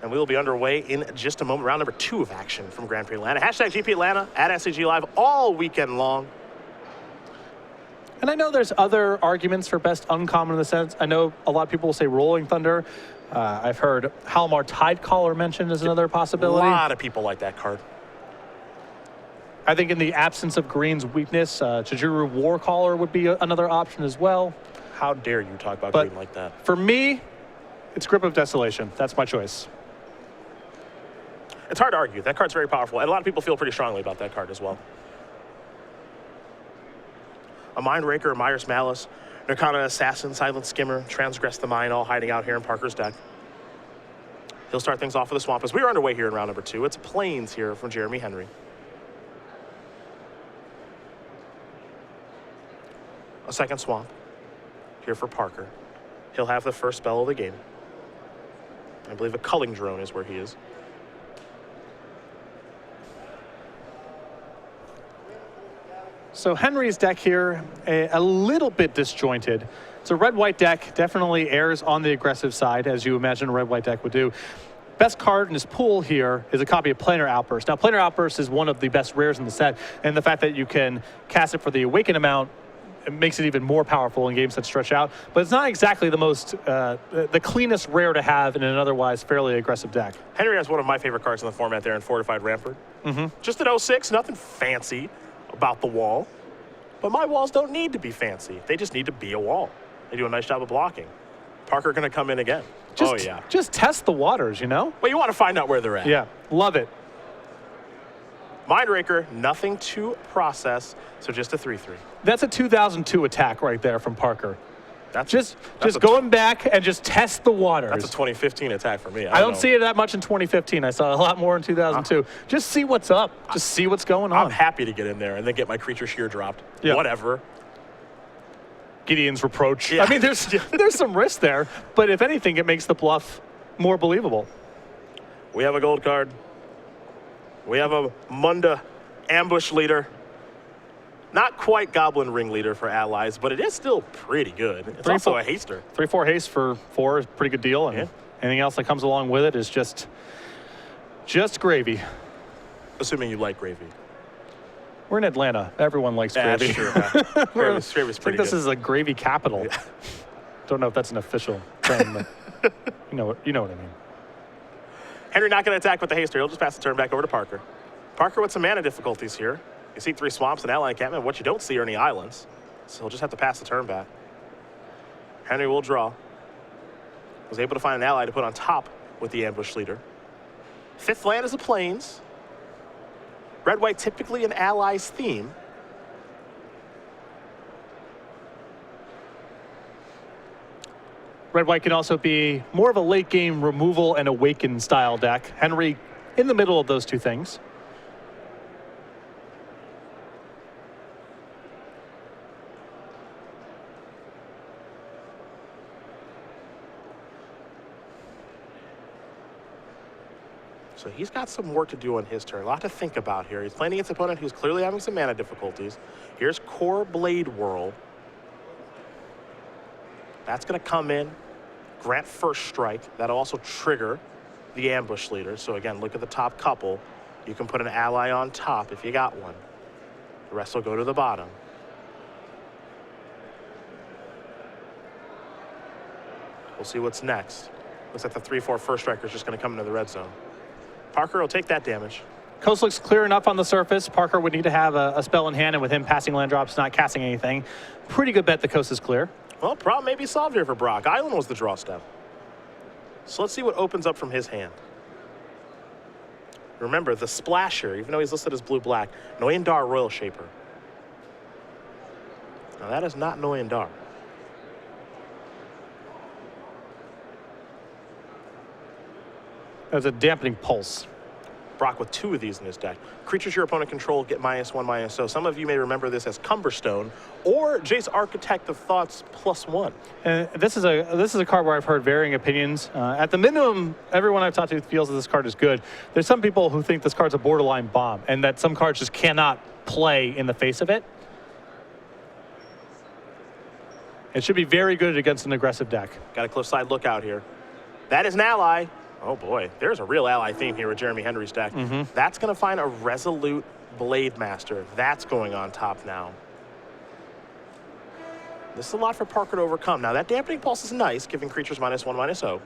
And we will be underway in just a moment. Round number 2 of action from Grand Prix Atlanta. Hashtag GP Atlanta at SCG Live all weekend long. And I know there's other arguments for best uncommon in the sense. I know a lot of people will say Rolling Thunder. I've heard Halmar Tidecaller mentioned as another possibility. A lot of people like that card. I think in the absence of green's weakness, Chijuru Warcaller would be another option as well. How dare you talk about green like that? For me, it's Grip of Desolation. That's my choice. It's hard to argue. That card's very powerful, and a lot of people feel pretty strongly about that card as well. A Mind Raker, a Myers Malice, Nirkana Assassin, Silent Skimmer, Transgress the Mind, all hiding out here in Parker's deck. He'll start things off with a Swamp as we are underway here in round number 2. It's Plains here from Jeremy Henry. A second Swamp here for Parker. He'll have the first spell of the game. I believe a Culling Drone is where he is. So Henry's deck here, a little bit disjointed. It's a red-white deck, definitely errs on the aggressive side, as you imagine a red-white deck would do. Best card in his pool here is a copy of Planar Outburst. Now, Planar Outburst is one of the best rares in the set, and the fact that you can cast it for the Awaken amount, it makes it even more powerful in games that stretch out. But it's not exactly the most, the cleanest rare to have in an otherwise fairly aggressive deck. Henry has one of my favorite cards in the format there in Fortified Rampart. Just an 06, nothing fancy about the wall. But my walls don't need to be fancy. They just need to be a wall. They do a nice job of blocking. Parker going to come in again. Just test the waters, you know? Well, you want to find out where they're at. Yeah, love it. Mind Raker, nothing to process, so just a 3/3. That's a 2002 attack right there from Parker. That's just going back and just test the waters. That's a 2015 attack for me. I don't see it that much in 2015. I saw a lot more in 2002. Just see what's up. Just see what's going on. I'm happy to get in there and then get my Creature Shear dropped. Yeah. Whatever. Gideon's Reproach. Yeah. I mean, there's some risk there, but if anything, it makes the bluff more believable. We have a gold card. We have a Munda Ambush Leader. Not quite Goblin Ringleader for allies, but it is still pretty good. It's also a haster. 3/4 haste for 4 is a pretty good deal, and anything else that comes along with it is just gravy. Assuming you like gravy. We're in Atlanta. Everyone likes gravy. That's true. Gravy's pretty I think this good. is a gravy capital. Yeah. Don't know if that's an official term, but you know what I mean. Henry not going to attack with the haster. He'll just pass the turn back over to Parker. Parker with some mana difficulties here. You see 3 swamps and ally encampment. What you don't see are any islands. So he'll just have to pass the turn back. Henry will draw. Was able to find an ally to put on top with the Ambush Leader. 5th land is the Plains. Red-white typically an ally's theme. Red-white can also be more of a late-game removal and awaken style deck. Henry in the middle of those two things. So he's got some work to do on his turn. A lot to think about here. He's playing against an opponent who's clearly having some mana difficulties. Here's Core Blade Whirl. That's going to come in, grant first strike. That'll also trigger the Ambush Leader. So again, look at the top couple. You can put an ally on top if you got one. The rest will go to the bottom. We'll see what's next. Looks like the 3/4 first striker is just going to come into the red zone. Parker will take that damage. Coast looks clear enough on the surface. Parker would need to have a spell in hand, and with him passing land drops, not casting anything, pretty good bet the coast is clear. Well, problem may be solved here for Brock. Island was the draw step. So let's see what opens up from his hand. Remember, the Splasher, even though he's listed as blue-black, Noyandar Royal Shaper. Now that is not Noyandar. That's a dampening pulse. Brock with 2 of these in his deck. Creatures your opponent control get -1/-0. So some of you may remember this as Cumberstone or Jace Architect of Thoughts +1. And this is a card where I've heard varying opinions. At the minimum, everyone I've talked to feels that this card is good. There's some people who think this card's a borderline bomb and that some cards just cannot play in the face of it. It should be very good against an aggressive deck. Got a close side look out here. That is an ally. Oh boy, there's a real ally theme here with Jeremy Henry's deck. That's going to find a Resolute Blade Master. That's going on top now. This is a lot for Parker to overcome. Now that Dampening Pulse is nice, giving creatures -1/-0.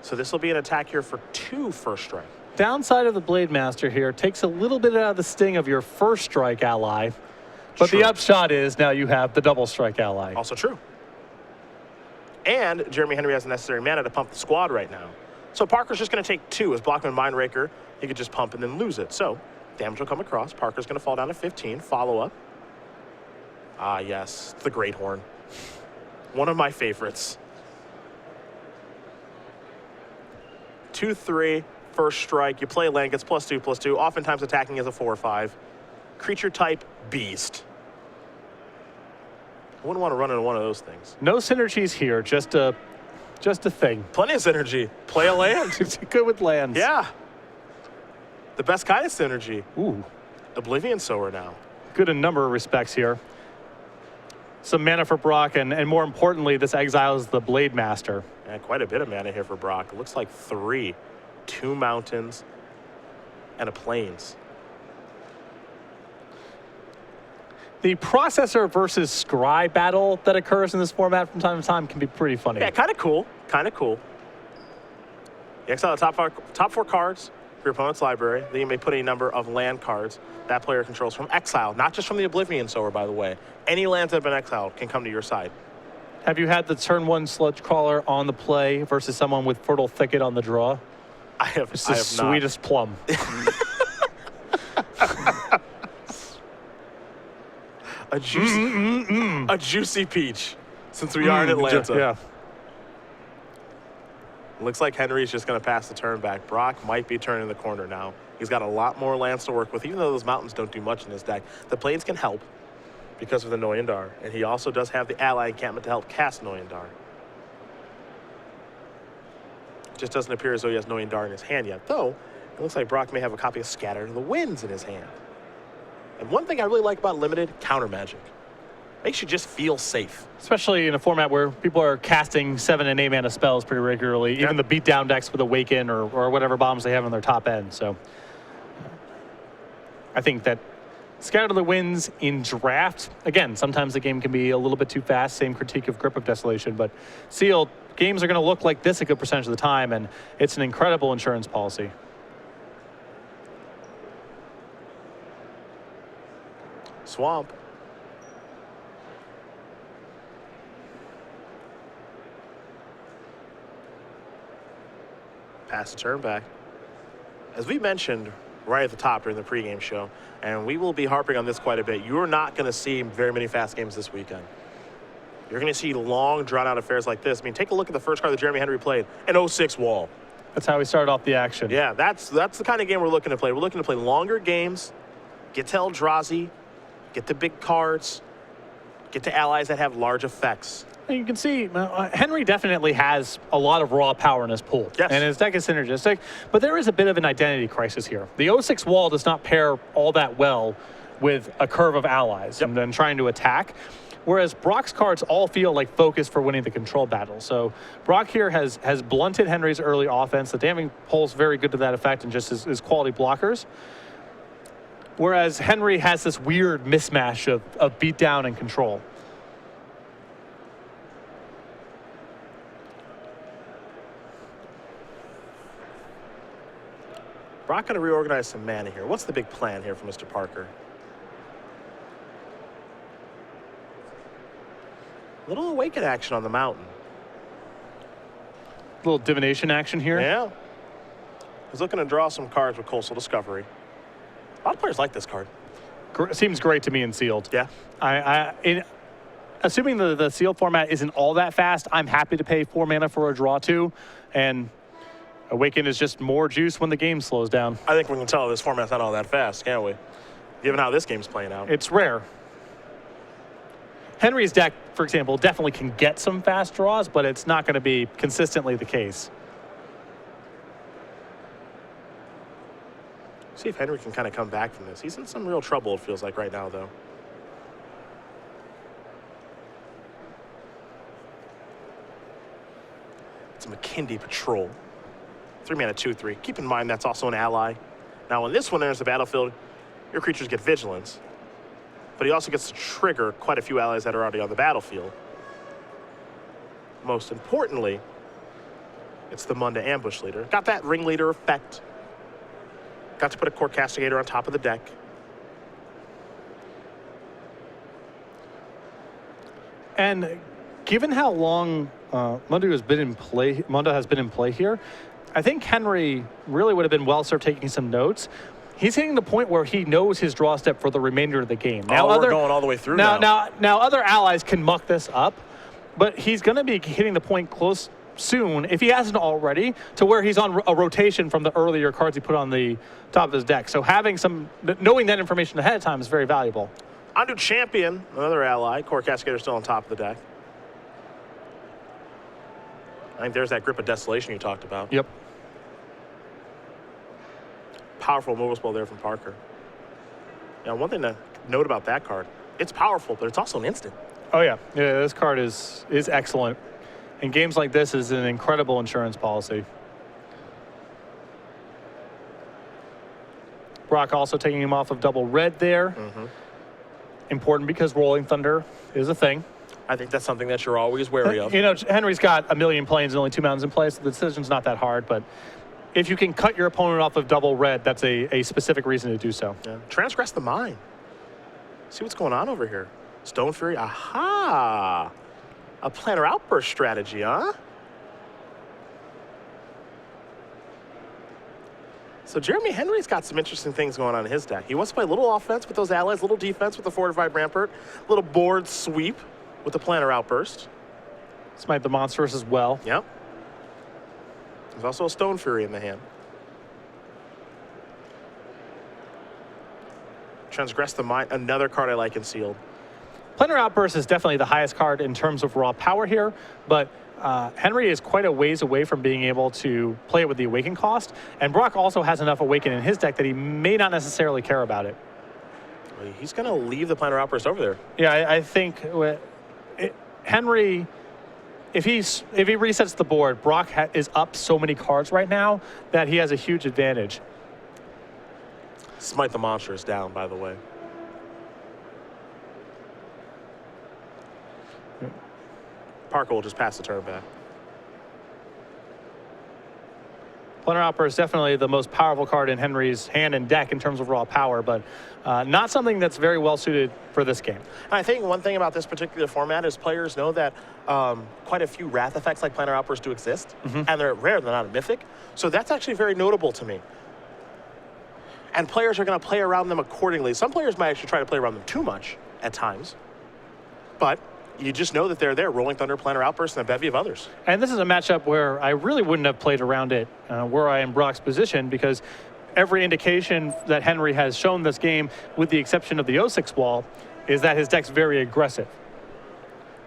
So this will be an attack here for 2 first strike. Downside of the Blade Master here, takes a little bit out of the sting of your first strike ally, but True. the upshot is now you have the double strike ally. Also true. And Jeremy Henry has the necessary mana to pump the squad right now. So Parker's just going to take 2 as Blockman Mindraker. He could just pump and then lose it. So damage will come across. Parker's going to fall down to 15. Follow up. Ah, yes. The Great Horn. One of my favorites. 2/3, first strike. You play land, gets +2/+2. Oftentimes attacking is a 4 or 5. Creature type, beast. I wouldn't want to run into one of those things. No synergies here, just a thing. Plenty of synergy. Play a land. It's good with lands. Yeah. The best kind of synergy. Ooh. Oblivion Sower now. Good in a number of respects here. Some mana for Brock, and more importantly, this exiles the Blade Master. Yeah, quite a bit of mana here for Brock. It looks like 3. 2 mountains and a plains. The processor versus scry battle that occurs in this format from time to time can be pretty funny. Yeah, kind of cool. Kind of cool. You exile the top 4 cards for your opponent's library. Then you may put a number of land cards that player controls from exile, not just from the Oblivion Sower, by the way. Any lands that have been exiled can come to your side. Have you had the turn 1 Sludge Crawler on the play versus someone with Fertile Thicket on the draw? I have It's the sweetest plum. A juicy peach, since we are in Atlanta. Yeah. Looks like Henry's just going to pass the turn back. Brock might be turning the corner now. He's got a lot more lands to work with, even though those mountains don't do much in his deck. The plains can help because of the Noyandar, and he also does have the ally encampment to help cast Noyandar. Just doesn't appear as though he has Noyandar in his hand yet, though it looks like Brock may have a copy of Scatter the Winds in his hand. And one thing I really like about Limited, counter magic. Makes you just feel safe. Especially in a format where people are casting 7 and 8 mana spells pretty regularly, even the beatdown decks with Awaken or whatever bombs they have on their top end. So I think that Scatter the Winds in draft, again, sometimes the game can be a little bit too fast, same critique of Grip of Desolation, but sealed, games are going to look like this a good percentage of the time, and it's an incredible insurance policy. Swamp. Pass the turn back. As we mentioned right at the top during the pregame show, and we will be harping on this quite a bit, you're not going to see very many fast games this weekend. You're going to see long, drawn-out affairs like this. I mean, take a look at the first card that Jeremy Henry played, an 0-6 wall. That's how we started off the action. Yeah, that's the kind of game we're looking to play. We're looking to play longer games, get to Eldrazi, get to big cards, get to allies that have large effects. And you can see Henry definitely has a lot of raw power in his pool. Yes. And his deck is synergistic, but there is a bit of an identity crisis here. The 0-6 wall does not pair all that well with a curve of allies and then trying to attack. Whereas Brock's cards all feel like focus for winning the control battle. So Brock here has blunted Henry's early offense. The Damning Pulse very good to that effect and just his quality blockers. Whereas Henry has this weird mismatch of beatdown and control. Brock going to reorganize some mana here. What's the big plan here for Mr. Parker? A little Awaken action on the mountain. A little divination action here. Yeah. He's looking to draw some cards with Coastal Discovery. A lot of players like this card. Seems great to me in sealed. Yeah. Assuming the sealed format isn't all that fast, I'm happy to pay 4 mana for a draw 2, and Awaken is just more juice when the game slows down. I think we can tell this format's not all that fast, can't we? Given how this game's playing out. It's rare. Henry's deck, for example, definitely can get some fast draws, but it's not going to be consistently the case. See if Henry can kind of come back from this. He's in some real trouble, it feels like, right now, though. It's a McKindy Patrol. 3 mana 2/3. Keep in mind that's also an ally. Now, when this one enters the battlefield, your creatures get vigilance, but he also gets to trigger quite a few allies that are already on the battlefield. Most importantly, it's the Munda Ambush Leader. Got that ringleader effect. Got to put a Court Castigator on top of the deck. And given how long Munda has been in play here, I think Henry really would have been well served taking some notes. He's hitting the point where he knows his draw step for the remainder of the game. Now we're going all the way through now. Now other allies can muck this up, but he's going to be hitting the point close soon, if he hasn't already, to where he's on a rotation from the earlier cards he put on the top of his deck. So knowing that information ahead of time is very valuable. Onto Champion, another ally. Court Castigator still on top of the deck. I think there's that Grip of Desolation you talked about. Yep. Powerful removal spell there from Parker. Now, one thing to note about that card, it's powerful, but it's also an instant. Oh, yeah. Yeah, this card is excellent. In games like this is an incredible insurance policy. Brock also taking him off of double red there. Mm-hmm. Important because Rolling Thunder is a thing. I think that's something that you're always wary of. You know, Henry's got a million planes and only 2 mountains in play, so the decision's not that hard, but if you can cut your opponent off of double red, that's a specific reason to do so. Yeah. Transgress the Mind. See what's going on over here. Stone Fury, aha! A Planar Outburst strategy, huh? So Jeremy Henry's got some interesting things going on in his deck. He wants to play a little offense with those allies, a little defense with the Fortified Rampart, a little board sweep with the Planar Outburst. Smite the monsters as well. Yep. There's also a Stone Fury in the hand. Transgress the Mind, another card I like in sealed. Planar Outburst is definitely the highest card in terms of raw power here, but Henry is quite a ways away from being able to play it with the Awaken cost, and Brock also has enough Awaken in his deck that he may not necessarily care about it. He's going to leave the Planar Outburst over there. Yeah, I think Henry, if he resets the board, Brock is up so many cards right now that he has a huge advantage. Smite the Monster is down, by the way. Parker will just pass the turn back. Planar Outburst is definitely the most powerful card in Henry's hand and deck in terms of raw power, but not something that's very well suited for this game. And I think one thing about this particular format is players know that quite a few Wrath effects like Planar Outburst do exist, and they're rare, they're not a mythic. So that's actually very notable to me. And players are going to play around them accordingly. Some players might actually try to play around them too much at times, but you just know that they're there, Rolling Thunder, Planar Outburst, and a bevy of others. And this is a matchup where I really wouldn't have played around it were I in Brock's position, because every indication that Henry has shown this game, with the exception of the 0-6 wall, is that his deck's very aggressive.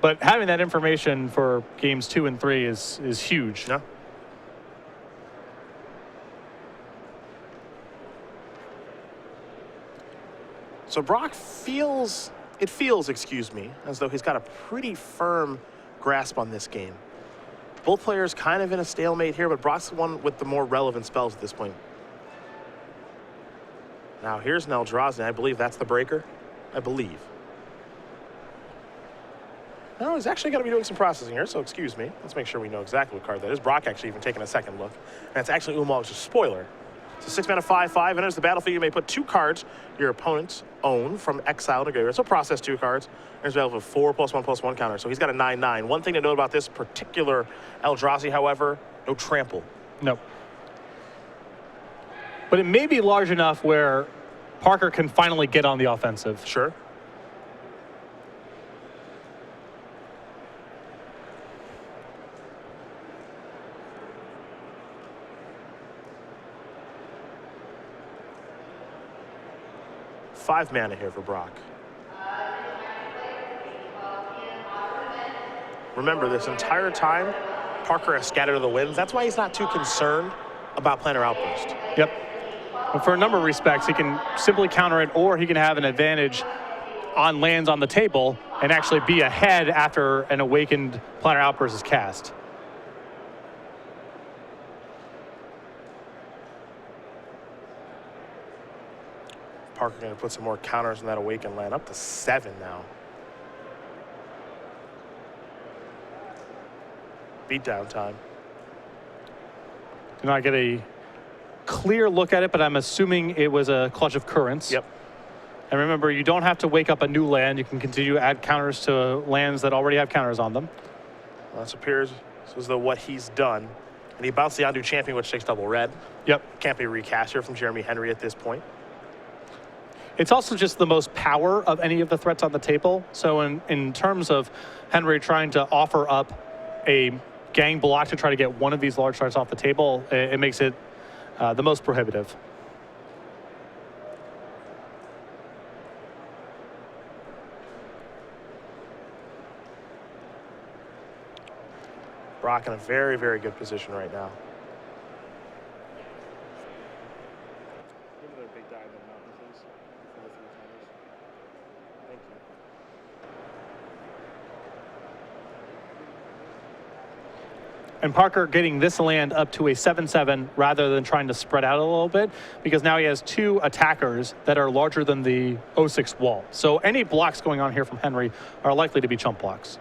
But having that information for games 2 and 3 is huge. Yeah. So Brock feels, excuse me, as though he's got a pretty firm grasp on this game. Both players kind of in a stalemate here, but Brock's the one with the more relevant spells at this point. Now here's an Eldrazi. I believe that's the breaker. I believe. No, he's actually going to be doing some processing here, so excuse me. Let's make sure we know exactly what card that is. Brock actually even taking a second look. And it's actually Umal's spoiler. So 6 mana 5/5 enters the battlefield. You may put 2 cards your opponents own from exile to graveyard. So process 2 cards. There's a battlefield 4+1/+1 counter. So he's got a 9/9. One thing to note about this particular Eldrazi, however, no trample. No. But it may be large enough where Parker can finally get on the offensive. Sure. Five mana here for Brock. Remember, this entire time, Parker has scattered to the winds. That's why he's not too concerned about Planar Outburst. Yep. And for a number of respects, he can simply counter it, or he can have an advantage on lands on the table and actually be ahead after an awakened Planar Outburst is cast. Parker going to put some more counters on that Awaken land, up to 7 now. Beatdown time. Do not get a clear look at it, but I'm assuming it was a Clutch of Currents. Yep. And remember, you don't have to wake up a new land. You can continue to add counters to lands that already have counters on them. Well, this appears as though what he's done. And he bounced the Undo Champion, which takes double red. Yep. Can't be recast here from Jeremy Henry at this point. It's also just the most power of any of the threats on the table. So in terms of Henry trying to offer up a gang block to try to get one of these large threats off the table, it makes it the most prohibitive. Brock in a very, very good position right now. Give me a big dive in the mountain, please. For the 3 timers. Thank you. And Parker getting this land up to a 7/7 rather than trying to spread out a little bit, because now he has 2 attackers that are larger than the 0/6 wall. So any blocks going on here from Henry are likely to be chump blocks.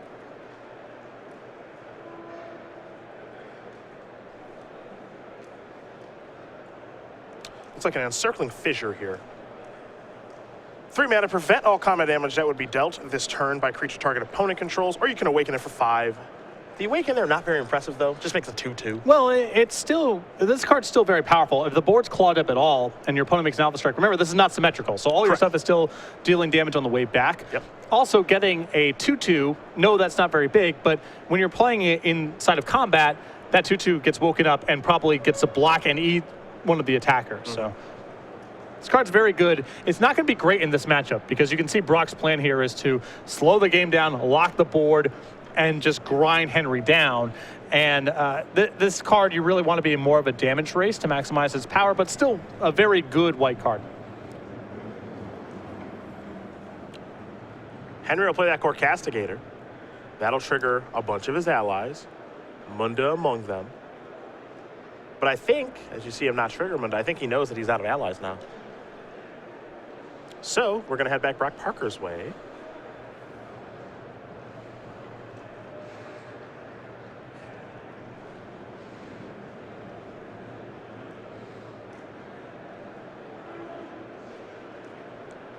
It's like an encircling fissure here. 3 mana, prevent all combat damage that would be dealt this turn by creature target opponent controls, or you can awaken it for 5. The awaken there, not very impressive though, just makes a 2/2. Well, it's still, this card's still very powerful. If the board's clawed up at all and your opponent makes an Alpha Strike, remember this is not symmetrical, so all your Correct. stuff is still dealing damage on the way back. Yep. Also getting a 2/2, no, that's not very big, but when you're playing it inside of combat, that 2/2 gets woken up and probably gets to block and eat one of the attackers. So this card's very good. It's not going to be great in this matchup because you can see Brock's plan here is to slow the game down, lock the board, and just grind Henry down. And this card, you really want to be in more of a damage race to maximize its power, but still a very good white card. Henry will play that Castigator. That'll trigger a bunch of his allies, Munda among them. But I think, as you see him not trigger Munda, I think he knows that he's out of allies now. So we're going to head back Brock Parker's way.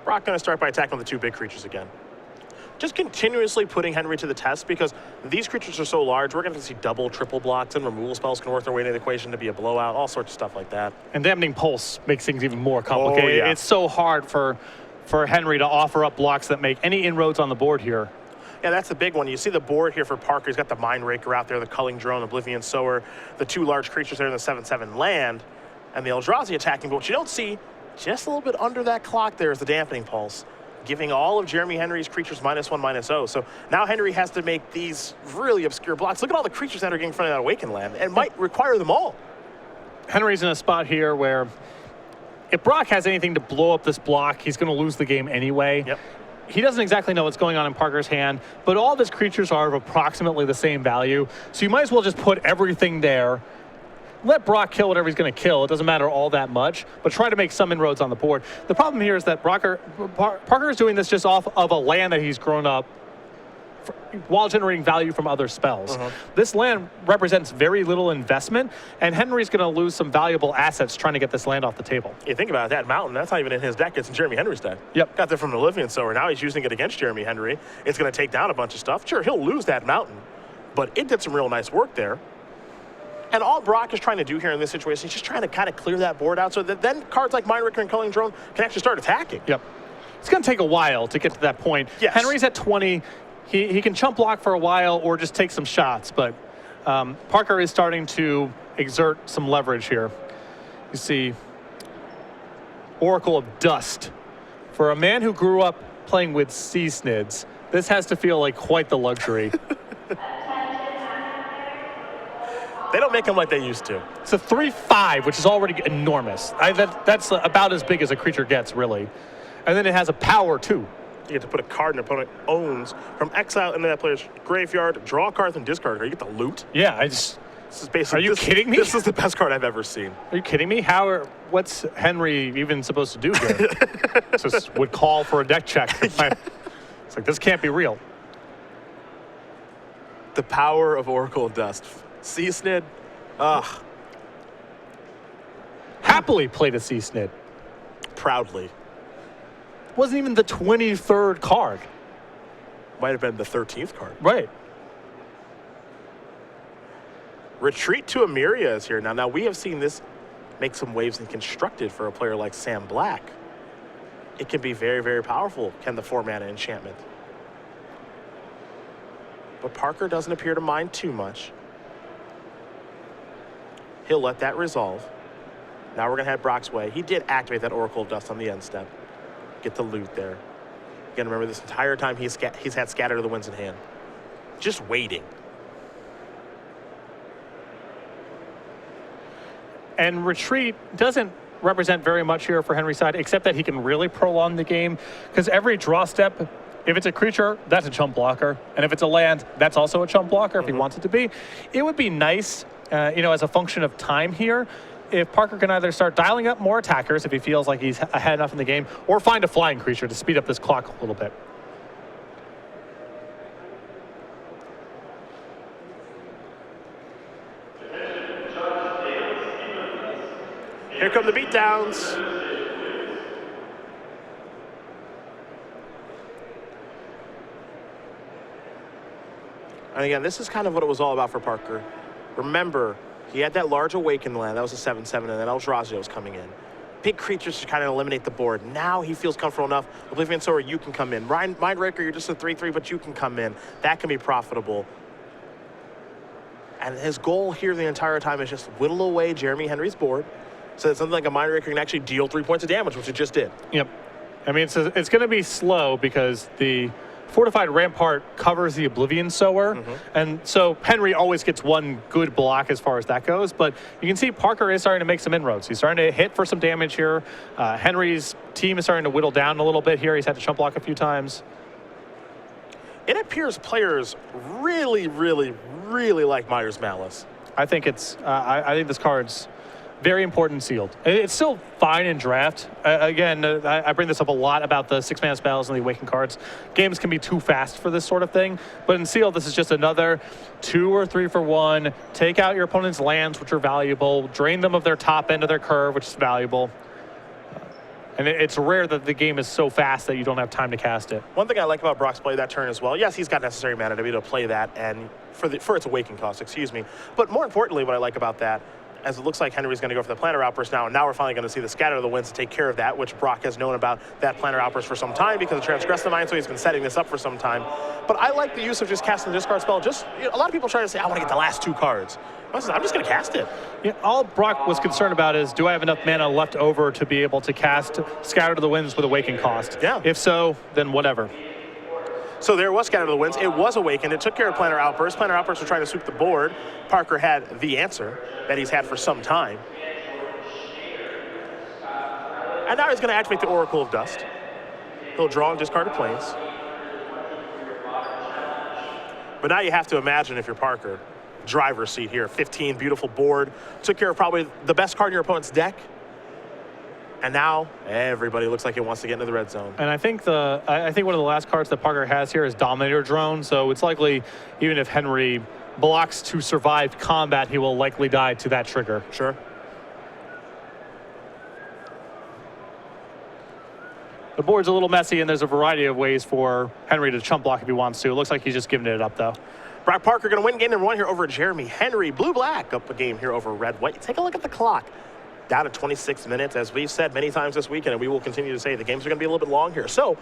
Brock going to start by attacking with the 2 big creatures again. Just continuously putting Henry to the test because these creatures are so large, we're going to see double, triple blocks, and removal spells can work their way into the equation to be a blowout, all sorts of stuff like that. And Dampening Pulse makes things even more complicated. Oh, yeah. It's so hard for Henry to offer up blocks that make any inroads on the board here. Yeah, that's the big one. You see the board here for Parker. He's got the Mind Raker out there, the Culling Drone, Oblivion Sower, the 2 large creatures there in the 7/7 land, and the Eldrazi attacking. But what you don't see, just a little bit under that clock there, is the Dampening Pulse, giving all of Jeremy Henry's creatures -1/-0. So now Henry has to make these really obscure blocks. Look at all the creatures that are getting in front of that Awakened land, and might require them all. Henry's in a spot here where if Brock has anything to blow up this block, he's going to lose the game anyway. Yep. He doesn't exactly know what's going on in Parker's hand, but all of his creatures are of approximately the same value. So you might as well just put everything there. Let Brock kill whatever he's going to kill. It doesn't matter all that much, but try to make some inroads on the board. The problem here is that Parker is doing this just off of a land that he's grown up while generating value from other spells. This land represents very little investment, and Henry's going to lose some valuable assets trying to get this land off the table. You think about it, that mountain, that's not even in his deck, it's in Jeremy Henry's deck. Yep. Got that from the Oblivion Sower. Now he's using it against Jeremy Henry. It's going to take down a bunch of stuff. Sure, he'll lose that mountain, but it did some real nice work there. And all Brock is trying to do here in this situation, he's just trying to kind of clear that board out so that then cards like Mind Raker and Culling Drone can actually start attacking. Yep. It's going to take a while to get to that point. Yes. Henry's at 20. He can chump block for a while or just take some shots, but Parker is starting to exert some leverage here. You see Oracle of Dust. For a man who grew up playing with sea snids, this has to feel like quite the luxury. They don't make them like they used to. It's a 3/5, which is already enormous. That's about as big as a creature gets, really. And then it has a power, too. You get to put a card an opponent owns from exile into that player's graveyard, draw a card, and discard a card. You get the loot. Yeah, This is basically. Are you kidding me? This is the best card I've ever seen. Are you kidding me? What's Henry even supposed to do here? Just would call for a deck check. It's like, this can't be real. The power of Oracle of Dust. Sea Snid. Ugh. Happily played a Sea Snid. Proudly. Wasn't even the 23rd card. Might have been the 13th card. Right. Retreat to Emiria is here. Now we have seen this make some waves in Constructed for a player like Sam Black. It can be very, very powerful, can the 4-mana enchantment. But Parker doesn't appear to mind too much. He'll let that resolve. Now we're going to head Brock's way. He did activate that Oracle of Dust on the end step. Get the loot there. Again, remember this entire time he's had Scatter to the Winds in hand. Just waiting. And retreat doesn't represent very much here for Henry's side, except that he can really prolong the game, because every draw step, if it's a creature, that's a chump blocker. And if it's a land, that's also a chump blocker if he wants it to be. It would be nice, as a function of time here, if Parker can either start dialing up more attackers if he feels like he's ahead enough in the game, or find a flying creature to speed up this clock a little bit. Here come the beatdowns. And again, this is kind of what it was all about for Parker. Remember, he had that large Awakened land. That was a 7/7, and then Eldrazi was coming in. Big creatures to kind of eliminate the board. Now he feels comfortable enough. Oblivion Sower, you can come in. Mindraker, you're just a 3/3, but you can come in. That can be profitable. And his goal here the entire time is just whittle away Jeremy Henry's board so that something like a Mindraker can actually deal 3 points of damage, which it just did. Yep. I mean, it's going to be slow because the Fortified Rampart covers the Oblivion Sower, and so Henry always gets one good block as far as that goes, but you can see Parker is starting to make some inroads. He's starting to hit for some damage here. Henry's team is starting to whittle down a little bit here. He's had to chump block a few times. It appears players really, really, really like Myers Malice. I think I think this card's very important sealed. It's still fine in draft. Again, I bring this up a lot about the 6-mana spells and the Awakened cards. Games can be too fast for this sort of thing, but in sealed, this is just another 2 or 3 for 1. Take out your opponent's lands, which are valuable. Drain them of their top end of their curve, which is valuable. And it's rare that the game is so fast that you don't have time to cast it. One thing I like about Brock's play that turn as well, yes, he's got necessary mana to be able to play that and for its Awakened cost, excuse me. But more importantly, what I like about that, as it looks like Henry's going to go for the Plantar Outburst now, and now we're finally going to see the Scatter of the Winds to take care of that, which Brock has known about that Plantar Outburst for some time because of Transgress the Mind, so he's been setting this up for some time. But I like the use of just casting the discard spell. A lot of people try to say, I want to get the last 2 cards. I'm just going to cast it. Yeah, all Brock was concerned about is, do I have enough mana left over to be able to cast Scatter to the Winds with Awakened cost? Yeah. If so, then whatever. So there was Scatter to the Winds. It was Awakened. It took care of Plantar Outburst. Plantar Outburst was trying to sweep the board. Parker had the answer that he's had for some time. And now he's going to activate the Oracle of Dust. He'll draw and discard a Plains. But now you have to imagine, if you're Parker, driver's seat here. 15, beautiful board. Took care of probably the best card in your opponent's deck. And now everybody looks like it wants to get into the red zone. And I think one of the last cards that Parker has here is Dominator Drone. So it's likely, even if Henry blocks to survive combat, he will likely die to that trigger. Sure. The board's a little messy, and there's a variety of ways for Henry to chump block if he wants to. It looks like he's just giving it up, though. Brock Parker going to win game number 1 here over Jeremy Henry. Blue-black up a game here over red-white. Take a look at the clock. Down to 26 minutes, as we've said many times this weekend, and we will continue to say the games are going to be a little bit long here. So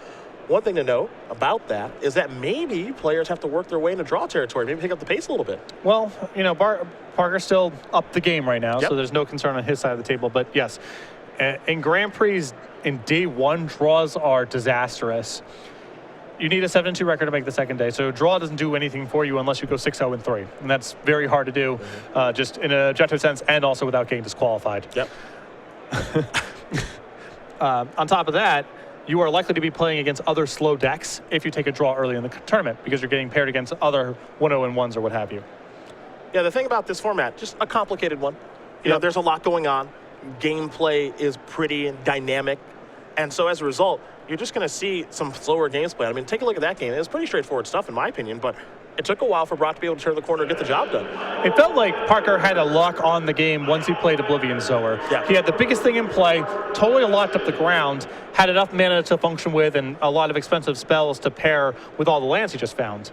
one thing to note about that is that maybe players have to work their way into draw territory, maybe pick up the pace a little bit. Well, Parker's still up the game right now, Yep. so there's no concern on his side of the table. But yes, in Grand Prix, in day 1, draws are disastrous. You need a 7-2 record to make the second day, so draw doesn't do anything for you unless you go 6-0-3, and that's very hard to do, just in an objective sense, and also without getting disqualified. Yep. On top of that, you are likely to be playing against other slow decks if you take a draw early in the tournament, because you're getting paired against other 1-0-1s or what have you. Yeah, the thing about this format, just a complicated one. You know, there's a lot going on. Gameplay is pretty dynamic. And so as a result, you're just going to see some slower games played. I mean, take a look at that game. It was pretty straightforward stuff, in my opinion, but it took a while for Brock to be able to turn the corner and get the job done. It felt like Parker had a lock on the game once he played Oblivion Zower. Yeah. He had the biggest thing in play, totally locked up the ground, had enough mana to function with, and a lot of expensive spells to pair with all the lands he just found.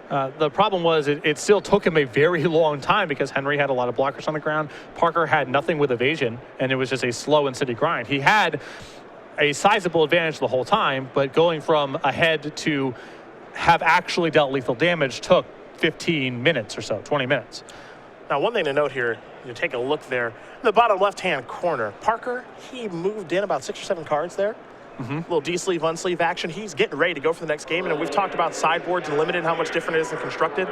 The problem was it still took him a very long time because Henry had a lot of blockers on the ground. Parker had nothing with evasion, and it was just a slow and steady grind. He had a sizable advantage the whole time, but going from ahead to have actually dealt lethal damage took 15 minutes or so, 20 minutes. Now, one thing to note here, you take a look there, in the bottom left-hand corner, Parker, he moved in about 6 or 7 cards there. Little D-sleeve, unsleeve action. He's getting ready to go for the next game. And we've talked about sideboards and limited, how much different it is than constructed.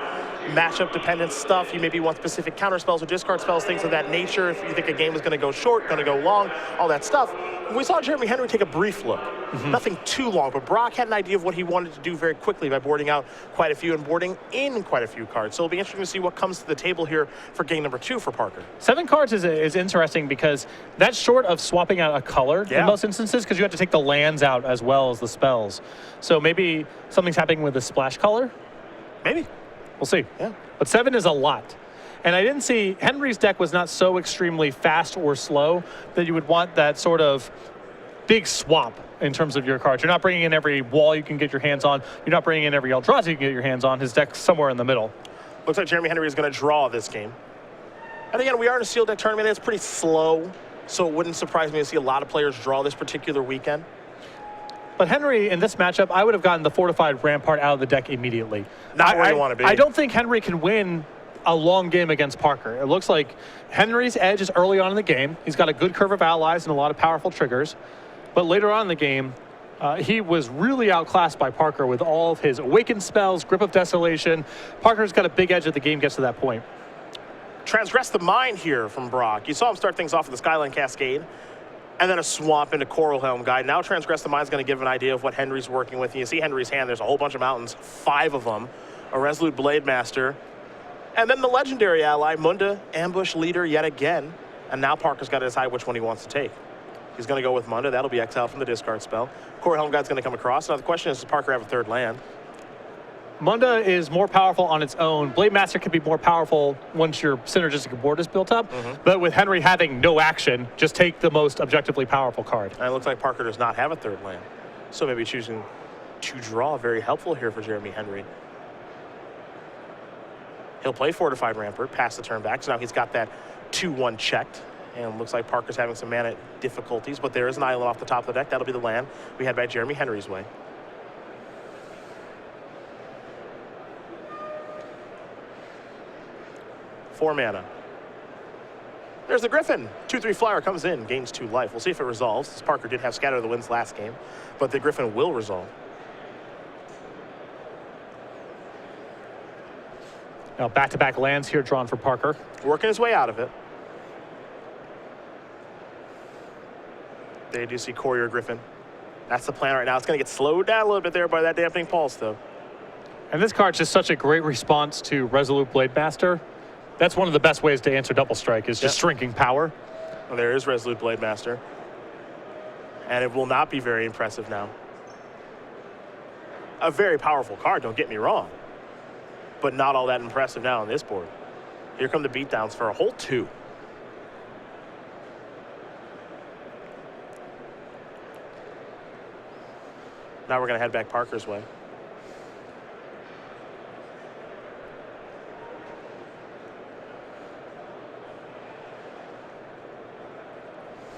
Matchup dependent stuff. You maybe want specific counter spells or discard spells, things of that nature. If you think a game is going to go short, going to go long, all that stuff. We saw Jeremy Henry take a brief look. Nothing too long, but Brock had an idea of what he wanted to do very quickly by boarding out quite a few and boarding in quite a few cards. So it'll be interesting to see what comes to the table here for game number 2 for Parker. 7 cards is interesting because that's short of swapping out a color in most instances, because you have to take the lands out as well as the spells. So maybe something's happening with the splash color? Maybe. We'll see. Yeah. But 7 is a lot. And I didn't see, Henry's deck was not so extremely fast or slow that you would want that sort of big swap in terms of your cards. You're not bringing in every wall you can get your hands on. You're not bringing in every Eldrazi you can get your hands on. His deck's somewhere in the middle. Looks like Jeremy Henry is going to draw this game. And again, we are in a sealed deck tournament. It's pretty slow, so it wouldn't surprise me to see a lot of players draw this particular weekend. But Henry, in this matchup, I would have gotten the Fortified Rampart out of the deck immediately. Not where you want to be. I don't think Henry can win a long game against Parker. It looks like Henry's edge is early on in the game. He's got a good curve of allies and a lot of powerful triggers. But later on in the game, he was really outclassed by Parker with all of his Awakened spells, Grip of Desolation. Parker's got a big edge if the game gets to that point. Transgress the Mind here from Brock. You saw him start things off with the Skyline Cascade, and then a swamp into Coral Helm Guide. Now Transgress the Mind is going to give an idea of what Henry's working with. You see Henry's hand, there's a whole bunch of mountains, 5 of them, a Resolute Blade Master, and then the legendary ally, Munda, Ambush Leader yet again. And now Parker's got to decide which one he wants to take. He's going to go with Munda. That'll be exiled from the discard spell. Coral Helm Guide's going to come across. Now the question is, does Parker have a 3rd land? Munda is more powerful on its own. Blade Master can be more powerful once your synergistic board is built up. But with Henry having no action, just take the most objectively powerful card. And it looks like Parker does not have a 3rd land. So maybe choosing to draw, very helpful here for Jeremy Henry. He'll play Fortified Rampart, pass the turn back. So now he's got that 2-1 checked. And looks like Parker's having some mana difficulties, but there is an island off the top of the deck. That'll be the land we had back Jeremy Henry's way. Four mana. There's the Griffin. 2/3 flyer comes in, gains 2 life. We'll see if it resolves, as Parker did have Scatter the Winds last game, but the Griffin will resolve. Now back-to-back lands here drawn for Parker. Working his way out of it. They do see Courier Griffin. That's the plan right now. It's going to get slowed down a little bit there by that Dampening Pulse, though. And this card's just such a great response to Resolute Blade Master. That's one of the best ways to answer Double Strike, is just shrinking power. Well, there is Resolute Blade Master. And it will not be very impressive now. A very powerful card, don't get me wrong. But not all that impressive now on this board. Here come the beatdowns for a whole 2. Now we're going to head back Parker's way.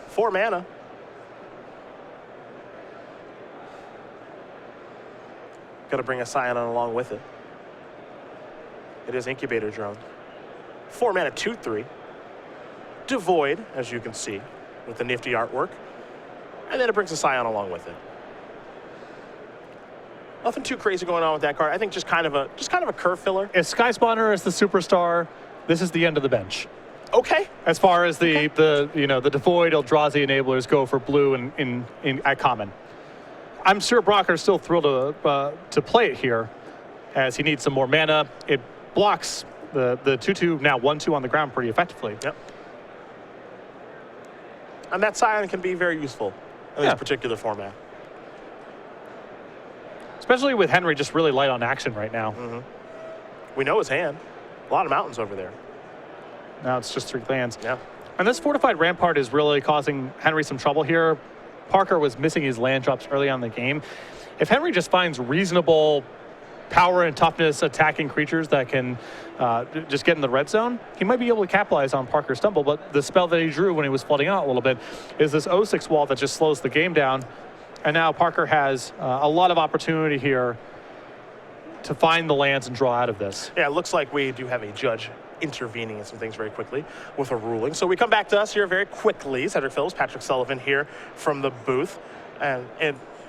Four mana. Got to bring a Scion along with it. It is Incubator Drone. 4 mana, 2/3. Devoid, as you can see, with the nifty artwork. And then it brings a Scion along with it. Nothing too crazy going on with that card. I think just kind of a curve filler. If Sky Spawner is the superstar, this is the end of the bench. Okay. As far as the Devoid Eldrazi enablers go for blue at common. I'm sure Brocker's still thrilled to play it here, as he needs some more mana. It blocks the 2/2 now 1/2 on the ground pretty effectively. Yep. And that Scion can be very useful in this particular format. Especially with Henry just really light on action right now. We know his hand. A lot of mountains over there. Now it's just 3 lands. Yeah. And this fortified rampart is really causing Henry some trouble here. Parker was missing his land drops early on in the game. If Henry just finds reasonable power and toughness attacking creatures that can just get in the red zone, he might be able to capitalize on Parker's stumble. But the spell that he drew when he was flooding out a little bit is this 0/6 wall that just slows the game down. And now Parker has a lot of opportunity here to find the lands and draw out of this. Yeah, it looks like we do have a judge intervening in some things very quickly with a ruling. So we come back to us here very quickly. Cedric Phillips, Patrick Sullivan here from the booth. And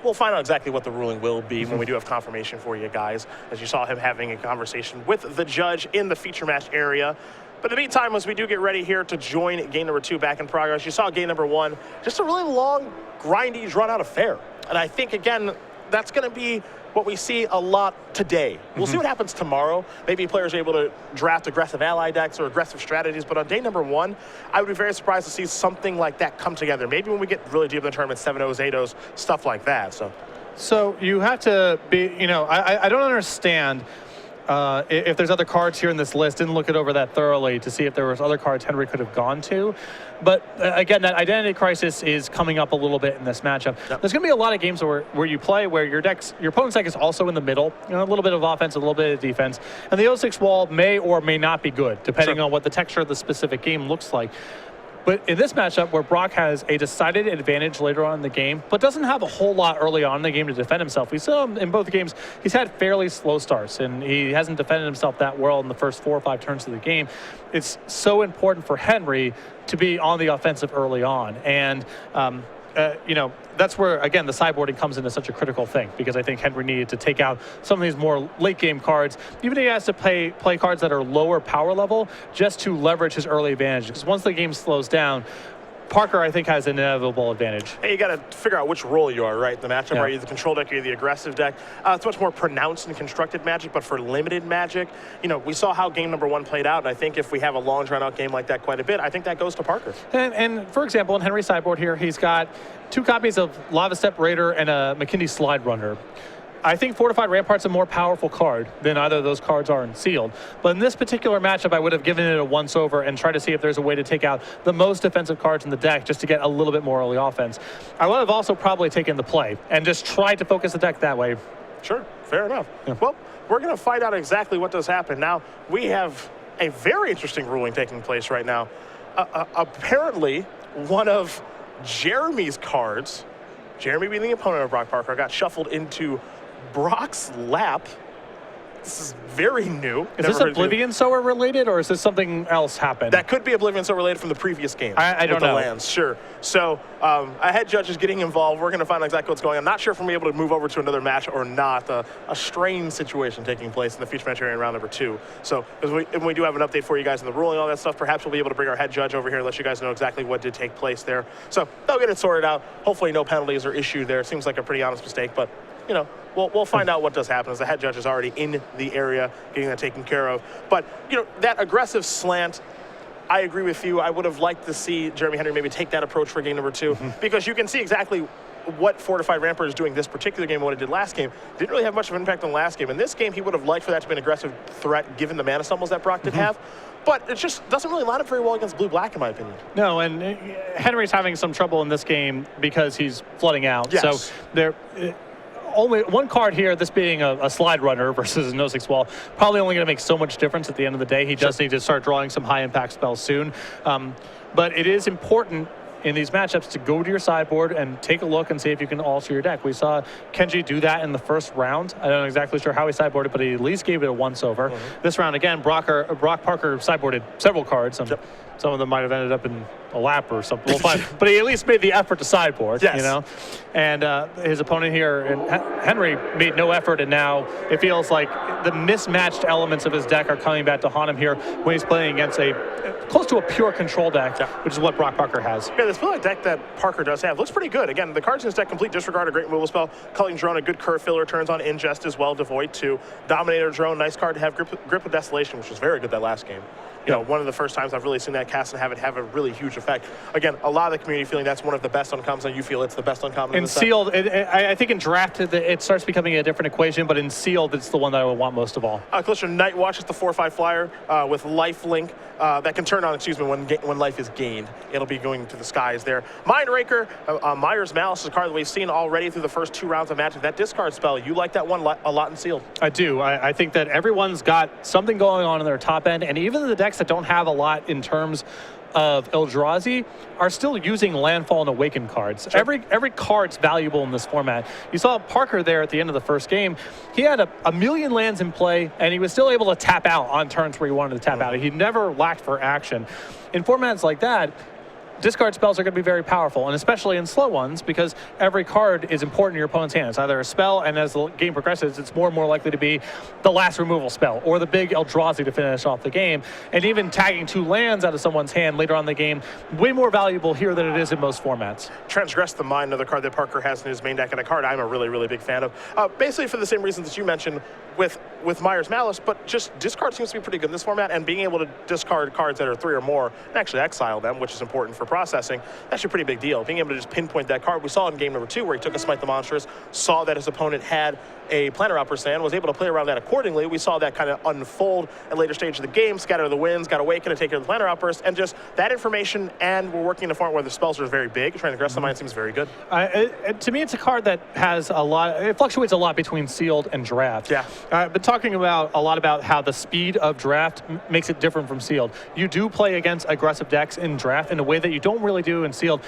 we'll find out exactly what the ruling will be when we do have confirmation for you guys, as you saw him having a conversation with the judge in the feature match area. But in the meantime, as we do get ready here to join game number 2 back in progress, you saw game number 1, just a really long, grindy, drawn-out affair. And I think, again, that's going to be what we see a lot today. We'll see what happens tomorrow. Maybe players are able to draft aggressive ally decks or aggressive strategies, but on day number 1, I would be very surprised to see something like that come together. Maybe when we get really deep in the tournament, 7-0s, 8-0s, stuff like that. So you have to be, I don't understand if there's other cards here in this list. Didn't look it over that thoroughly to see if there was other cards Henry could have gone to. But again, that identity crisis is coming up a little bit in this matchup. Yep. There's going to be a lot of games where you play where your opponent's deck is also in the middle, a little bit of offense, a little bit of defense, and the 0/6 wall may or may not be good depending on what the texture of the specific game looks like. But in this matchup, where Brock has a decided advantage later on in the game, but doesn't have a whole lot early on in the game to defend himself. We saw him in both games, he's had fairly slow starts, and he hasn't defended himself that well in the first 4 or 5 turns of the game. It's so important for Henry to be on the offensive early on. And, that's where, again, the sideboarding comes into such a critical thing, because I think Henry needed to take out some of these more late-game cards. Even if he has to play cards that are lower power level just to leverage his early advantage. Because once the game slows down, Parker, I think, has an inevitable advantage. Hey, you got to figure out which role you are, right? The matchup, Yeah. are you the control deck or are you the aggressive deck? It's much more pronounced in constructed Magic, but for limited Magic, we saw how game number 1 played out, and I think if we have a long, drawn-out game like that quite a bit, I think that goes to Parker. And for example, in Henry's sideboard here, he's got 2 copies of Lava Step Raider and a McKinney Slide Runner. I think Fortified Rampart's a more powerful card than either of those cards are in Sealed. But in this particular matchup, I would have given it a once-over and tried to see if there's a way to take out the most defensive cards in the deck just to get a little bit more early offense. I would have also probably taken the play and just tried to focus the deck that way. Sure, fair enough. Yeah. Well, we're going to find out exactly what does happen. Now, we have a very interesting ruling taking place right now. Apparently, one of Jeremy's cards, Jeremy being the opponent of Brock Parker, got shuffled into Brock's lap. This is very new. Is this Oblivion Sower related, or is this something else happened? That could be Oblivion Sower related from the previous game. I don't know. The lands, sure. So a head judge is getting involved. We're going to find out exactly what's going on. Not sure if we're able to move over to another match or not. A strange situation taking place in the feature match area in round number 2. So if we do have an update for you guys in the ruling, all that stuff, perhaps we'll be able to bring our head judge over here and let you guys know exactly what did take place there. So they'll get it sorted out. Hopefully no penalties are issued there. It seems like a pretty honest mistake, but we'll find out what does happen, as the head judge is already in the area getting that taken care of. But, that aggressive slant, I agree with you. I would have liked to see Jeremy Henry maybe take that approach for game number 2, because you can see exactly what Fortified Rampart is doing this particular game and what it did last game. Didn't really have much of an impact on last game. In this game, he would have liked for that to be an aggressive threat given the mana stumbles that Brock did have. But it just doesn't really line up very well against blue-black, in my opinion. No, and Henry's having some trouble in this game because he's flooding out. Yes. So there... only one card here, this being a slide runner versus a 0/6 wall, probably only going to make so much difference at the end of the day. He does need to start drawing some high-impact spells soon. But it is important in these matchups to go to your sideboard and take a look and see if you can alter your deck. We saw Kenji do that in the first round. I'm not exactly sure how he sideboarded, but he at least gave it a once-over. This round, again, Brock Parker sideboarded several cards. Some of them might have ended up in a lap or something. We'll find. But he at least made the effort to sideboard, yes. you know? And his opponent here, Henry, made no effort, and now it feels like the mismatched elements of his deck are coming back to haunt him here when he's playing against close to a pure control deck, which is what Brock Parker has. Yeah, this blue deck that Parker does have looks pretty good. Again, the cards in his deck: Complete Disregard, a great removal spell, Culling Drone, a good curve filler, turns on Ingest as well, Devoid 2, Dominator Drone, nice card to have, Grip of Desolation, which was very good that last game. You know, one of the first times I've really seen that cast and have it have a really huge effect. Again, a lot of the community feeling that's one of the best uncommons, and you feel it's the best uncommon. In Sealed, I think in Draft, it starts becoming a different equation, but in Sealed, it's the one that I would want most of all. Collision Night Watch is the 4/5 flyer with Life Link that can turn on, when life is gained. It'll be going to the skies there. Mindraker, Myers Malice is a card that we've seen already through the first 2 rounds of Magic. That discard spell, you like that one a lot in Sealed. I do. I think that everyone's got something going on in their top end, and even the decks that don't have a lot in terms of Eldrazi are still using Landfall and Awaken cards. Sure. Every card's valuable in this format. You saw Parker there at the end of the first game. He had a million lands in play, and he was still able to tap out on turns where he wanted to tap out. He never lacked for action. In formats like that, discard spells are going to be very powerful, and especially in slow ones, because every card is important in your opponent's hand. It's either a spell, and as the game progresses, it's more and more likely to be the last removal spell, or the big Eldrazi to finish off the game. And even tagging 2 lands out of someone's hand later on in the game, way more valuable here than it is in most formats. Transgress the Mind, another card that Parker has in his main deck, and a card I'm a really, really big fan of. Basically for the same reasons that you mentioned with Myers Malice, but just discard seems to be pretty good in this format, and being able to discard cards that are 3 or more and actually exile them, which is important for processing, that's a pretty big deal. Being able to just pinpoint that card. We saw in game number 2 where he took a Smite the Monstrous, saw that his opponent had a Planar Outburst stand, was able to play around that accordingly. We saw that kind of unfold at later stage of the game, Scatter the Winds, got Awaken to take care of the Planar Outburst, and just that information, and we're working in a format where the spells are very big. Transgress the Mind seems very good. To me, it's a card that has a lot, it fluctuates a lot between Sealed and Draft. Yeah. I've been talking a lot about how the speed of Draft makes it different from Sealed. You do play against aggressive decks in Draft in a way that you don't really do in Sealed.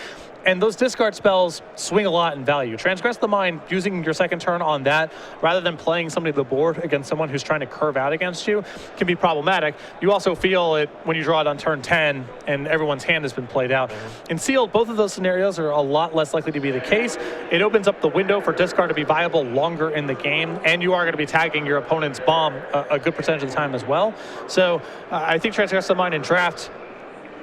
And those discard spells swing a lot in value. Transgress the Mind, using your second turn on that, rather than playing somebody to the board against someone who's trying to curve out against you, can be problematic. You also feel it when you draw it on turn 10 and everyone's hand has been played out. In Sealed, both of those scenarios are a lot less likely to be the case. It opens up the window for discard to be viable longer in the game, and you are going to be tagging your opponent's bomb a good percentage of the time as well. So I think Transgress the Mind in Draft,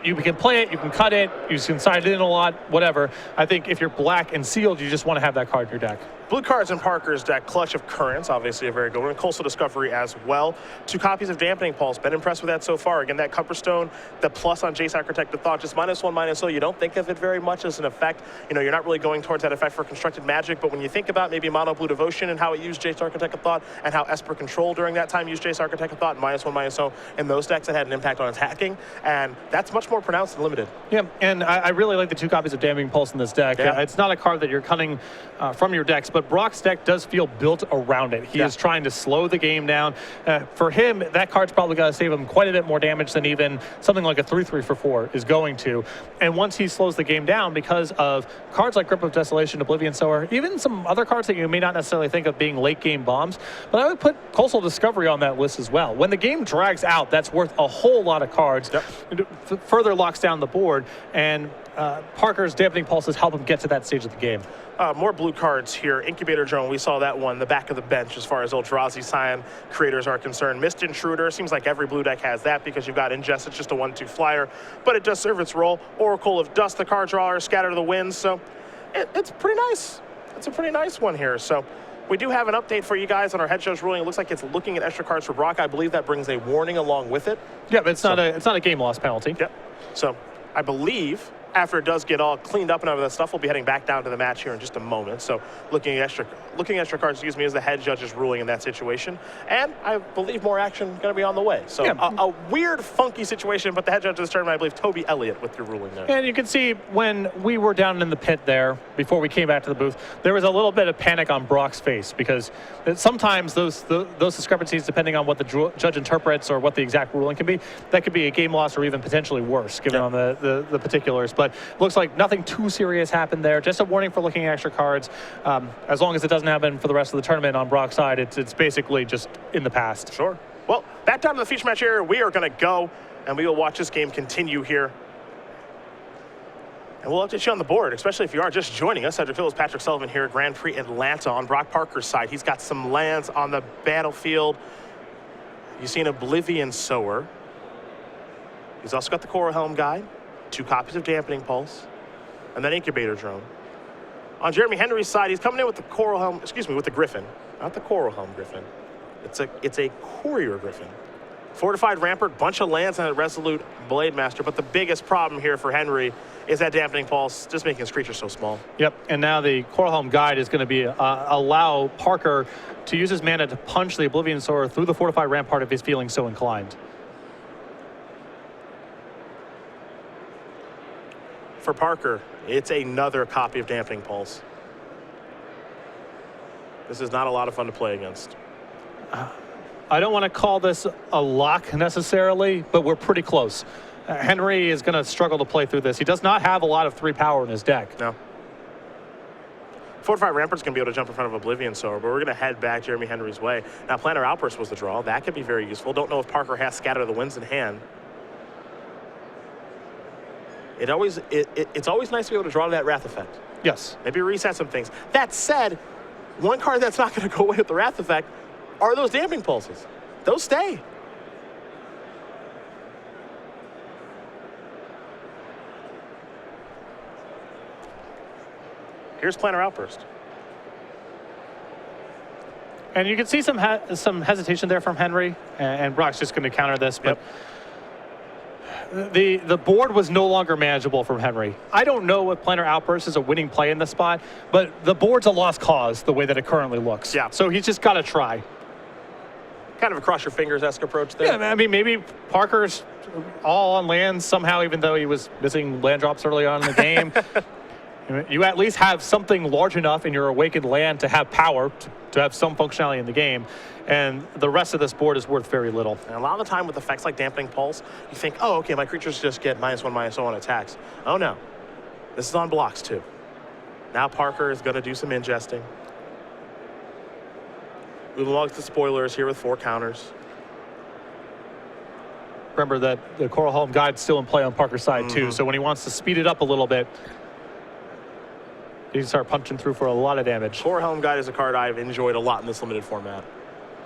you can play it, you can cut it, you can side it in a lot, whatever. I think if you're black and Sealed, you just want to have that card in your deck. Blue cards in Parker's deck: Clutch of Currents, obviously a very good one. Coastal Discovery as well. 2 copies of Dampening Pulse. Been impressed with that so far. Again, that Copperstone, the plus on Jace Architect Thought, just -1/-0. You don't think of it very much as an effect. You know, you're not really going towards that effect for Constructed Magic, but when you think about maybe Mono Blue Devotion and how it used Jace Architect Thought, and how Esper Control during that time used Jace Architect Thought, -1/-0 in those decks, it had an impact on attacking, and that's much more pronounced and limited. Yeah, and I really like the 2 copies of Dampening Pulse in this deck. Yeah. It's not a card that you're cutting from your decks, but Brock's deck does feel built around it. He is trying to slow the game down. For him, that card's probably going to save him quite a bit more damage than even something like a 3/3 for 4 is going to. And once he slows the game down, because of cards like Grip of Desolation, Oblivion Sower, even some other cards that you may not necessarily think of being late game bombs, but I would put Coastal Discovery on that list as well. When the game drags out, that's worth a whole lot of cards. It further locks down the board, and Parker's Dampening Pulses help him get to that stage of the game. More blue cards here. Incubator Drone, we saw that one, the back of the bench as far as Eldrazi Scion creators are concerned. Mist Intruder, seems like every blue deck has that because you've got Ingest, it's just a 1/2 flyer, but it does serve its role. Oracle of Dust, the card drawer, Scatter the Winds, so it's pretty nice. It's a pretty nice one here. So we do have an update for you guys on our head shows ruling. It looks like it's looking at extra cards for Brock. I believe that brings a warning along with it. Yeah, but it's not a game loss penalty. Yep. So I believe after it does get all cleaned up and all that stuff, we'll be heading back down to the match here in just a moment. So looking at extra cards, as the head judge is ruling in that situation. And I believe more action going to be on the way. So a weird, funky situation, but the head judge of this tournament, I believe, Toby Elliott with your ruling there. And you can see when we were down in the pit there, before we came back to the booth, there was a little bit of panic on Brock's face, because sometimes those discrepancies, depending on what the judge interprets or what the exact ruling can be, that could be a game loss or even potentially worse, given on the particulars. But looks like nothing too serious happened there. Just a warning for looking at extra cards. As long as it doesn't happen for the rest of the tournament on Brock's side, it's basically just in the past. Sure. Well, back down to the feature match area we are going to go. and we will watch this game continue here. And we'll update you on the board, especially if you are just joining us. Cedric Phillips, Patrick Sullivan here, Grand Prix Atlanta on Brock Parker's side. He's got some lands on the battlefield. You've seen Oblivion Sower. He's also got the Coral Helm Guide, 2 copies of Dampening Pulse, and then Incubator Drone. On Jeremy Henry's side, he's coming in with the Coral Helm, with the Griffin, not the Coral Helm Griffin. It's a Courier Griffin. Fortified Rampart, bunch of lands, and a Resolute Blade Master. But the biggest problem here for Henry is that Dampening Pulse, just making his creature so small. Yep, and now the Coral Helm Guide is going to be allow Parker to use his mana to punch the Oblivion Sower through the Fortified Rampart if he's feeling so inclined. For Parker, it's another copy of Dampening Pulse. This is not a lot of fun to play against. I don't want to call this a lock necessarily, but we're pretty close. Henry is going to struggle to play through this. He does not have a lot of 3 power in his deck. No. Fortified Rampart's going to be able to jump in front of Oblivion Sower, but we're going to head back Jeremy Henry's way. Now, Planar Outburst was the draw. That could be very useful. Don't know if Parker has Scatter the Winds in hand. It's always nice to be able to draw that Wrath effect. Yes. Maybe reset some things. That said, one card that's not going to go away with the Wrath effect are those Dampening Pulses. Those stay. Here's Planar Outburst. And you can see some hesitation there from Henry, and Brock's just going to counter this. But the board was no longer manageable from Henry. I don't know if Planar Outburst is a winning play in this spot, but the board's a lost cause the way that it currently looks. Yeah. So he's just got to try. Kind of a cross your fingers-esque approach there. Yeah, I mean, maybe Parker's all on lands somehow, even though he was missing land drops early on in the game. You at least have something large enough in your awakened land to have power, to have some functionality in the game, and the rest of this board is worth very little. And a lot of the time with effects like Dampening Pulse, you think, oh, okay, my creatures just get -1/-0 on attacks. Oh, no. This is on blocks, too. Now Parker is going to do some ingesting. Ulamog's the spoilers here with 4 counters. Remember that the Coral Helm Guide's still in play on Parker's side, too, so when he wants to speed it up a little bit, he can start punching through for a lot of damage. Coral Helm Guide is a card I've enjoyed a lot in this limited format.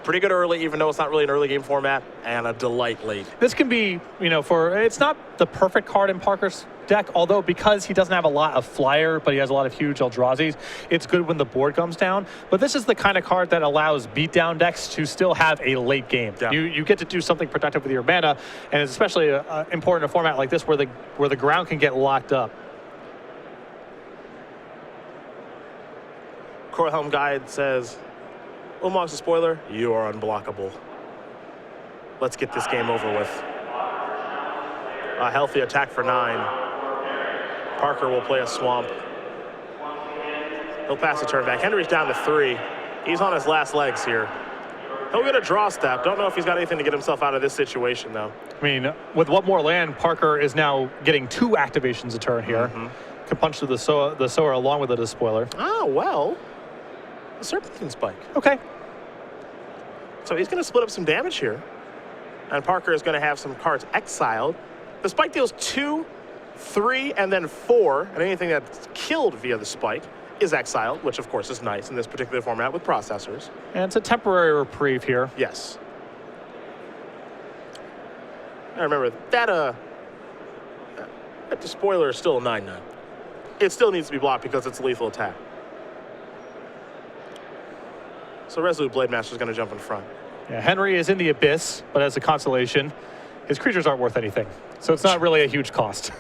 Pretty good early, even though it's not really an early game format, and a delight late. This can be, it's not the perfect card in Parker's deck, although because he doesn't have a lot of flyer, but he has a lot of huge Eldrazi's, it's good when the board comes down. But this is the kind of card that allows beatdown decks to still have a late game. Yeah. You get to do something productive with your mana, and it's especially important in a format like this where the ground can get locked up. Coral Helm Guide says, Ulamog's a spoiler, you are unblockable. Let's get this game over with. A healthy attack for 9. Parker will play a Swamp. He'll pass the turn back. Henry's down to 3. He's on his last legs here. He'll get a draw step. Don't know if he's got anything to get himself out of this situation, though. I mean, with one more land, Parker is now getting 2 activations a turn here. Can punch through the Sower along with the Despoiler. Oh, well. A Serpentine Spike. Okay. So he's going to split up some damage here. And Parker is going to have some cards exiled. The Spike deals 2, 3, and then 4. And anything that's killed via the Spike is exiled, which of course is nice in this particular format with processors. And it's a temporary reprieve here. Yes. Now remember, that Despoiler is still a 9/9. It still needs to be blocked because it's a lethal attack. So Resolute Blade Master is going to jump in front. Yeah, Henry is in the abyss, but as a consolation, his creatures aren't worth anything. So it's not really a huge cost.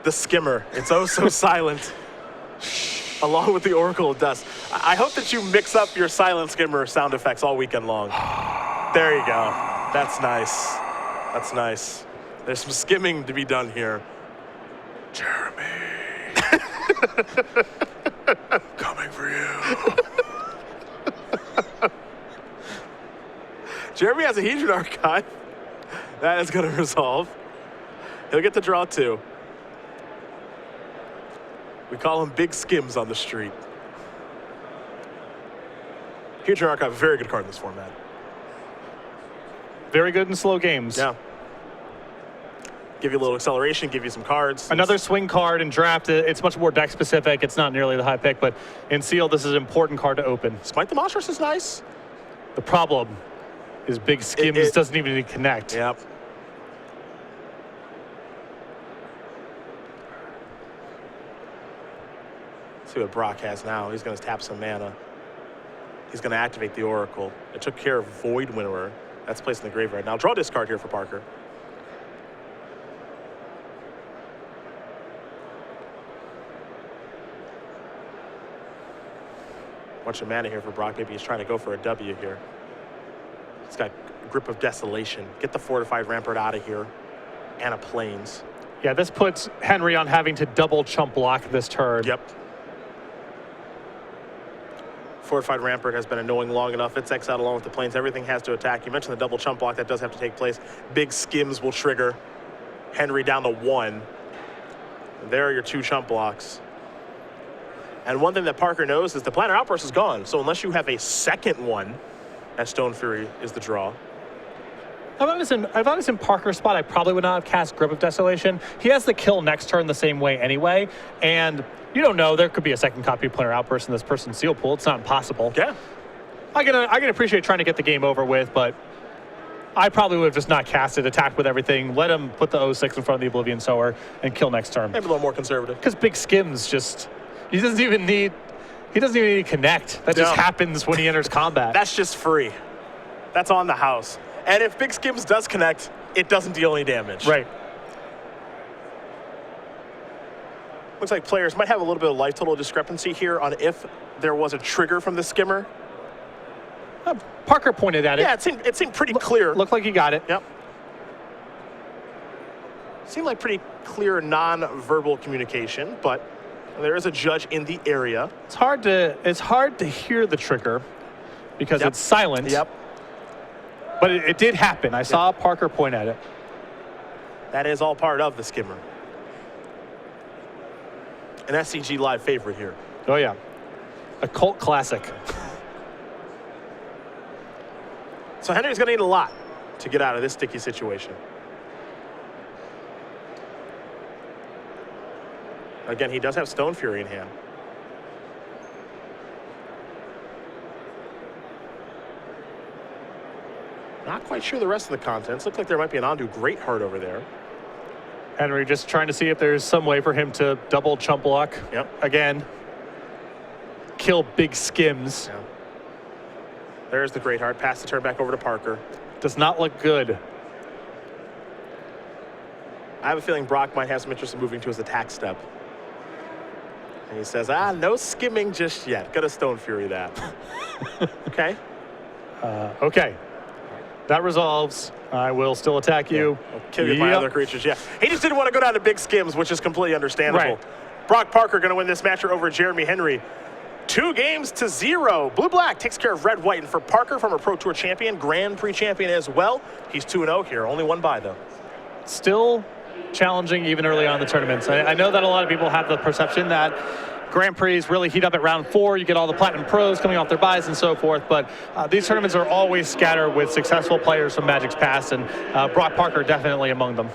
The Skimmer. It's oh so silent. Along with the Oracle of Dust. I hope that you mix up your Silent Skimmer sound effects all weekend long. There you go. That's nice. That's nice. There's some skimming to be done here. Jeremy. Coming for you. Jeremy has a Hedron Archive. That is going to resolve. He'll get to draw 2. We call him Big Skims on the street. Hedron Archive, very good card in this format. Very good in slow games. Yeah. Give you a little acceleration, give you some cards. Another swing card in draft, it's much more deck specific. It's not nearly the high pick, but in sealed, this is an important card to open. Smite the Monstrous is nice. The problem is Big Skims doesn't even need to connect. Yep. See what Brock has now. He's going to tap some mana. He's going to activate the Oracle. It took care of Void Winnower. That's placed in the graveyard. Now draw this card here for Parker. Bunch of mana here for Brock. Maybe he's trying to go for a W here. He's got Grip of Desolation. Get the Fortified Rampart out of here. And a Plains. Yeah, this puts Henry on having to double chump block this turn. Yep. Fortified Rampart has been annoying long enough. It's exiled along with the Plains. Everything has to attack. You mentioned the double chump block. That does have to take place. Big Skims will trigger. Henry down to 1. There are your 2 chump blocks. And one thing that Parker knows is the Planner Outburst is gone. So unless you have a second one, as Stone Fury is the draw. If I was in Parker's spot, I probably would not have cast Grip of Desolation. He has the kill next turn the same way anyway. And you don't know, there could be a second copy of Planner Outburst in this person's seal pool. It's not impossible. Yeah. I can appreciate trying to get the game over with, but I probably would have just not cast it, attacked with everything, let him put the 06 in front of the Oblivion Sower, and kill next turn. Maybe a little more conservative. Because Big Skims just... He doesn't even need to connect. That just happens when he enters combat. That's just free. That's on the house. And if Big Skims does connect, it doesn't deal any damage. Right. Looks like players might have a little bit of life total discrepancy here on if there was a trigger from the skimmer. Parker pointed at it. Yeah, it seemed pretty clear. Looked like he got it. Yep. Seemed like pretty clear non-verbal communication, but there is a judge in the area. It's hard to hear the trigger because it's silent. Yep. But it did happen. I saw Parker point at it. That is all part of the skimmer. An SCG Live favorite here. Oh, yeah. A cult classic. So Henry's going to need a lot to get out of this sticky situation. Again, he does have Stone Fury in hand. Not quite sure the rest of the contents. Looks like there might be an Ondu Greatheart over there. Henry just trying to see if there's some way for him to double chump block. Yep. Again. Kill Big Skims. Yeah. There's the Greatheart. Pass the turn back over to Parker. Does not look good. I have a feeling Brock might have some interest in moving to his attack step. And he says, no skimming just yet. Gotta Stone Fury that. Okay. Okay. That resolves. I will still attack you. I'll kill you with my other creatures, yeah. He just didn't want to go down to Big Skims, which is completely understandable. Right. Brock Parker going to win this matchup over Jeremy Henry. 2-0. Blue-Black takes care of Red-White. And for Parker, former Pro Tour champion, Grand Prix champion as well, he's 2-0 here. Only one bye, though. Still challenging even early on in the tournaments. I know that a lot of people have the perception that Grand Prix really heat up at round 4. You get all the Platinum Pros coming off their buys and so forth. But these tournaments are always scattered with successful players from Magic's past, and Brock Parker definitely among them.